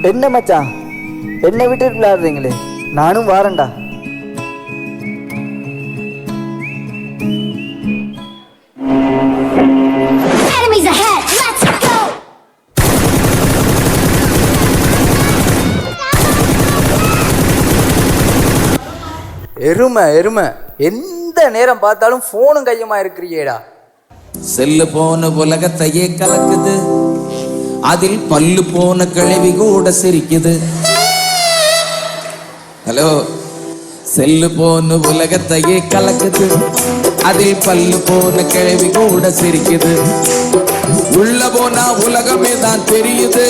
என்ன மச்சான், என்னை விட்டுட்டு விளையாடுறீங்களே, நானும் வாரேன்டா. எருமை எருமை, எந்த நேரம் பார்த்தாலும் போனும் கையுமா இருக்கிறியேடா. செல்லு போன உலகத்தையே கலக்குது, அதில் பல்லு போன கிழவி கூட சிரிக்குது. ஹலோ, செல்லு போன உலகத்தையே கலக்குது, அதில் பல்லு போன கிழவி கூட சிரிக்குது. உள்ள போனா உலகமே தான் தெரியுது,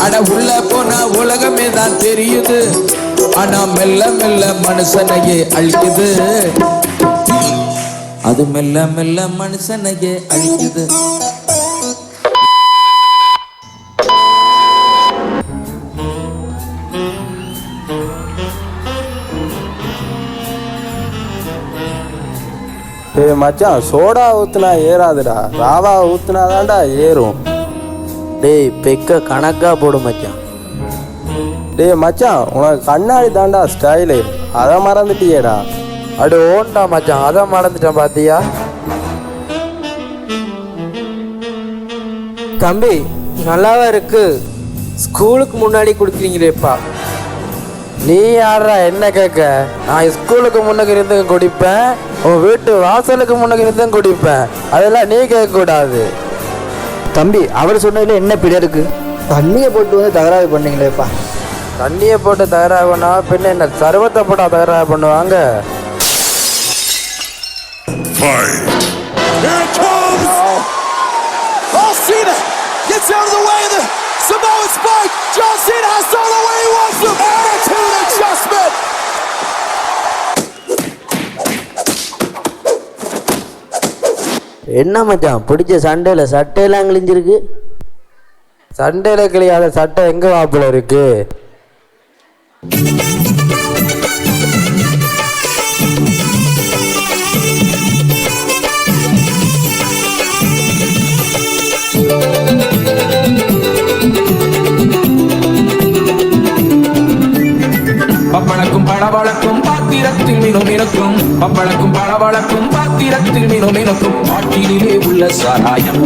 அட உள்ள போனா உலகமே தான் தெரியுது. ஆனா மெல்ல மெல்ல மனுஷனையே அழிக்குது, அது மெல்ல மெல்ல மனுஷனையே அழிக்குது. ஏய் மச்சான், சோடா ஊத்துனா ஏறாதுடா, ராவா ஊத்துனாதான்டா ஏறும். டேய் பெக்க கணக்கா போடு மச்சான். டேய் மச்சான், உனக்கு கண்ணாடி தாண்டா ஸ்டைலு, அதை மறந்துட்டியேடா. அடு ஓண்டா மச்சான், அதான் மறந்துட்டேன் பாத்தியா. தம்பி நல்லாவா இருக்கு, ஸ்கூலுக்கு முன்னாடி குடிக்கிறீங்களேப்பா. நீ யாரா என்ன கேட்க? நான் ஸ்கூலுக்கு முன்னுக்கு இருந்து குடிப்பேன், உன் வீட்டு வாசலுக்கு முன்னுக்கு இருந்து குடிப்பேன், அதெல்லாம் நீ கேட்க கூடாது. தம்பி அவர் சொன்னதுல என்ன பிழை இருக்கு? தண்ணியை போட்டு வந்து தகராறு பண்ணீங்களேப்பா. தண்ணியை போட்டு தகராறு பண்ணா பின்ன என்ன சர்வத்தை போட்டா தகராறு பண்ணுவாங்க? Gets out of the way of the Samoan spike. John Cena has all the way he wants to. Attitude adjustment. என்ன மச்சான், பிடிச்ச சண்டையில் சட்டையெல்லாம் கிழிஞ்சிருக்கு. சண்டையில கிளியாத சட்டை எங்க வாப்புல இருக்கு? பப்பளக்கும் பளபளக்கும் பாத்திரத்தில் மினுமினுக்கும், பப்பளக்கும் பளபளக்கும் பாத்திரத்தில் மினுமினுக்கும். பாட்டிலே உள்ள சாராயம்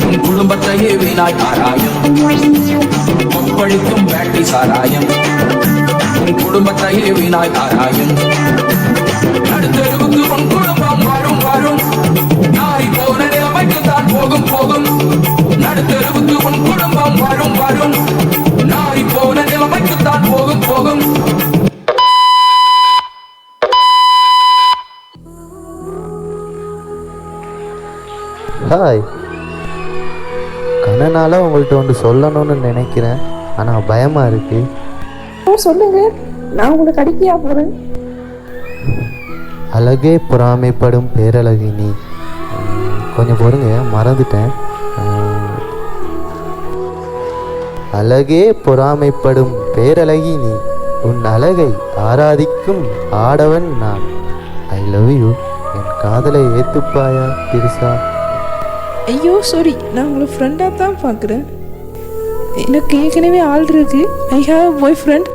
உன் குடும்பத்தையே வீணாய் ஆராயம். கொப்பளிக்கும் பேட்டி சாராயம் உன் குடும்பத்தையே வீணாய் ஆராயம். நடுத்தெருவுக்கு உன் குடும்பம் வரும் வரும், நாரி போன நிலைமைக்கு தான் போகும் போகும். நடுத்தெருவுக்கு உன் குடும்பம் வரும் வரும், நாரி போன நிலைமைக்கு தான் போகும் போகும். ஹாய், கண்ணனால உங்கள்கிட்ட ஒன்று சொல்லணும்னு நினைக்கிறேன், ஆனால் பயமாக இருக்கு. சொல்லுங்க, நான் உங்களுக்கு அடிக்கையா போறேன். அழகே பொறாமைப்படும் பேரழகி நீ. கொஞ்சம் பொறுங்க, மறந்துட்டேன். அழகே பொறாமைப்படும் பேரழகி நீ, உன் அழகை ஆராதிக்கும் ஆடவன் நான். ஐ லவ் யூ, என் காதலை ஏத்துப்பாயா திருசா? ஐயோ சாரி, நான் உங்களை ஃப்ரெண்டாக தான் பார்க்குறேன். எனக்கு ஏற்கனவே ஆள் இருக்கு. I have bye friend.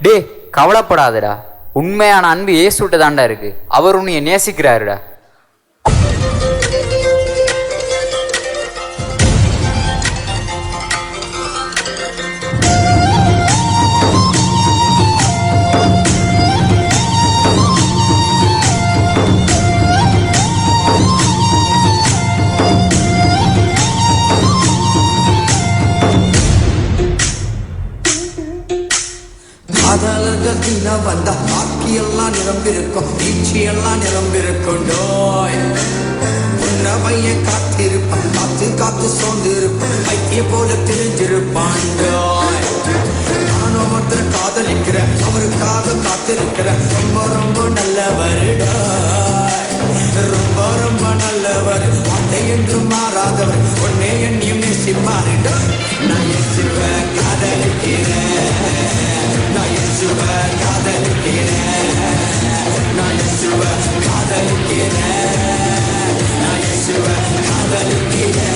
டே கவலைப்படாதடா, உண்மையான அன்பு ஏசுட்ட தாண்டா இருக்கு. அவர் உன்னைய நேசிக்கிறாருடா. வந்த பாக்கியெல்லாம் நிரம்பிருக்கும், நீச்சியெல்லாம் நிரம்பிருக்கும். உன்னைய காத்திருப்பான், காத்து காத்து சோர்ந்திருப்பான், ஐக்கிய போல தெரிஞ்சிருப்பான். நானும் ஒருத்தர் காதலிக்கிறேன், அவருக்காக காத்திருக்கிறேன். ரொம்ப ரொம்ப நல்லவருடா, ரொம்ப ரொம்ப நல்லவர், வார்த்தை என்று மாறாதவர், ஒன்னே என்னையும் நேசிப்பாருடா. நான் இயேசுவை காதலிக்கிறேன், நான் இயேசுவை காதலிக்கிறேன், நான் இயேசுவை காதலிக்கிறேன், நான் இயேசுவை காதலிக்கிறேன்.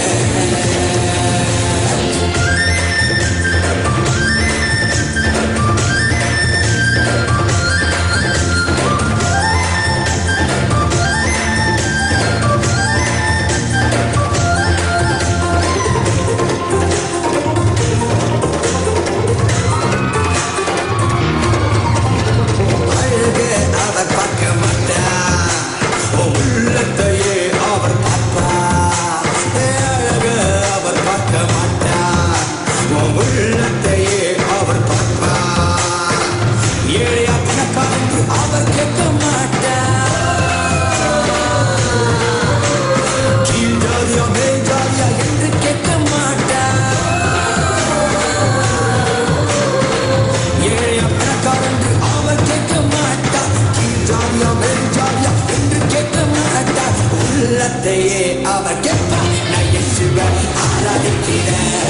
அழகே அவர் பார்க்க மாட்டார், உள்ளத்தையே அவர் பார்ப்பார். அழகே அவர் பார்க்க மாட்டார், உள்ளத்தையே அவர் பார்ப்பார். ஏழையா பணக்காரன் அவர் கேட்க மாட்டார், கீழ் ஜாதியா மேல் ஜாதியா என்று கேட்க மாட்டார். ஏழையா பணக்காரன் அவர் கேட்க மாட்டார், கீழ் ஜாதியா மேல் ஜாதியா என்று கேட்க மாட்டார். உள்ளத்தையே அவர் கேட்பார். நான் இயேசுவை ஆராதிக்கிறேன்,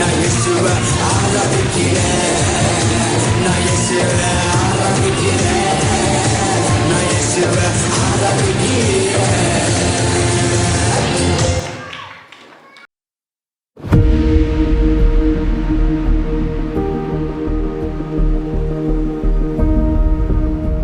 நான் இயேசுவை ஆராதிக்கிறேன், நான் இயேசுவை ஆராதிக்கிறேன், நான் இயேசுவை ஆராதிக்கிறேன்.